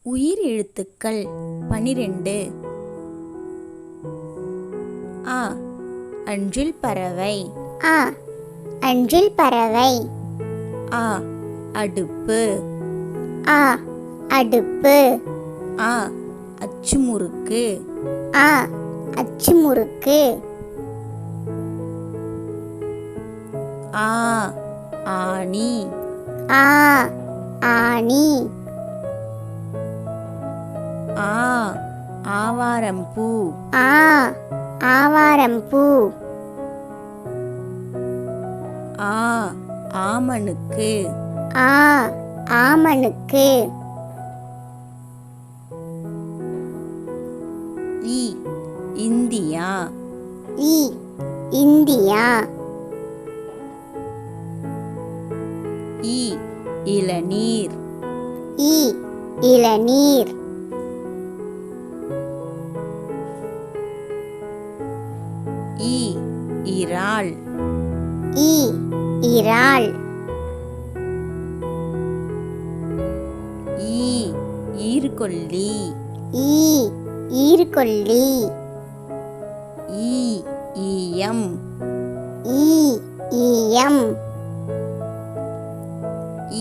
உயிர் எழுத்துக்கள் 12. அ அன்றில் பறவை. அ அன்றில் பறவை. அ அடுப்பு. அ அடுப்பு. அ அச்சுமுறுக்கு. அ அச்சுமுறுக்கு. ஆ ஆணி. ஆ ஆணி. ஆ ஆவாரம்பூ. ஆ ஆவாரம்பூ. ஆ ஆமணுக்கு. ஆ ஆமணுக்கு. இ இந்தியா. இ இந்தியா. இ இளநீர். இ இளநீர். இ இறால். இ இறால். ஈ ஈர்க்கொல்லி. ஈ ஈர்க்கொல்லி. ஈ ஈயம். ஈ ஈயம்.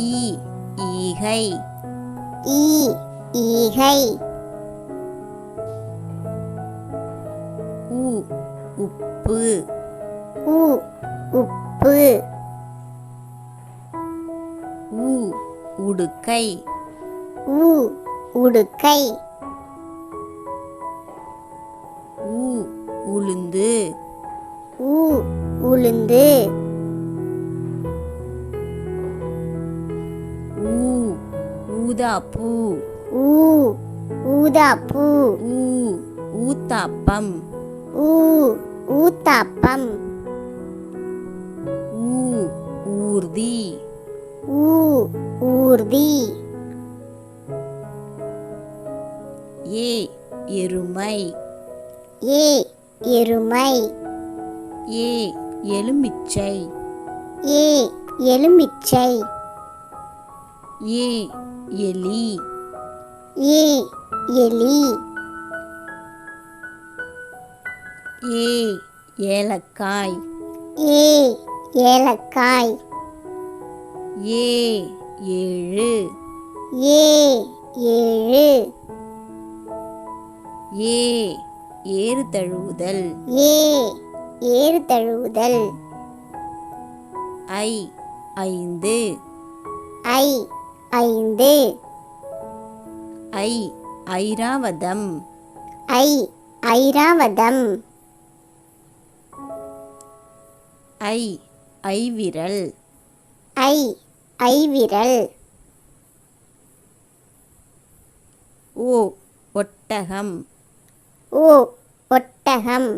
ஈ ஈகை. ஈ ஈகை. உ உப்பு. உ உப்பு. உ உடுக்கை. உ உடுக்கை. உ உளுந்து. உ உளுந்து. ஊ ஊதாப்பூ. ஊ ஊதாப்பூ. ஊ ஊத்தாப்பம். ஊ ஊத்தாப்பம். ஊ ஊர்தி. ஊ ஊர்தி. ஏ எருமை. ஏ எருமை. ஏ எலுமிச்சை. ஏ எலுமிச்சை. ஏ எலி. ஏ எலி. ஏ ஏலக்காய். ஏ ஏலக்காய். ஏ ஏழு. ஏ ஏழு. ஏ ஏறு தழுவுதல். ஏ ஏறு தழுவுதல். ஐ ஐந்து. ஐ ஐந்து. ஐ ஐராவதம். ஐ ஐராவதம். ஐ ஐவிரல். ஐ ஐவிரல். ஓ ஒட்டகம். ஓ ஒட்டகம்.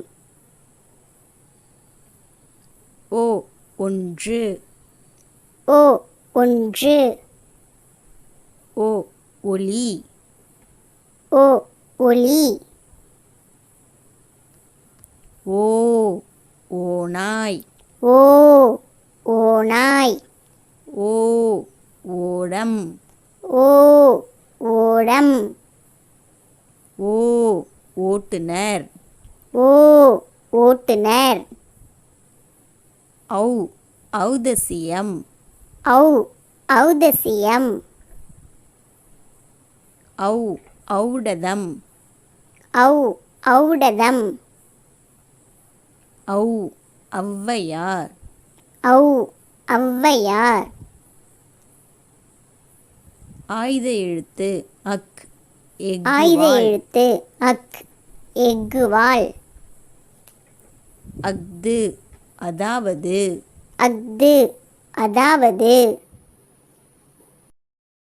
ஓ ஒன்று. ஓ ஒன்று. ஓ ஒலி. ஓ ஒலி. ஓ ஓநாய். ஓ ஓநாய். ஓ ஓடம். ஓ ஓடம். ஓ ஓட்டுனர். ஓ ஓட்டுனர். ஔ ஔதசியம். ஔ ஔதசியம். ஔ ஔடதம். ஔ ஔடதம். ஔ ஔவையார். ஔ ஔவையார். ஆயுத எழுத்து அக் ஆயுத எஃகுவாள். எழுத்து அக் எஃகுவாள். அஃது அதாவது. அஃது அதாவது.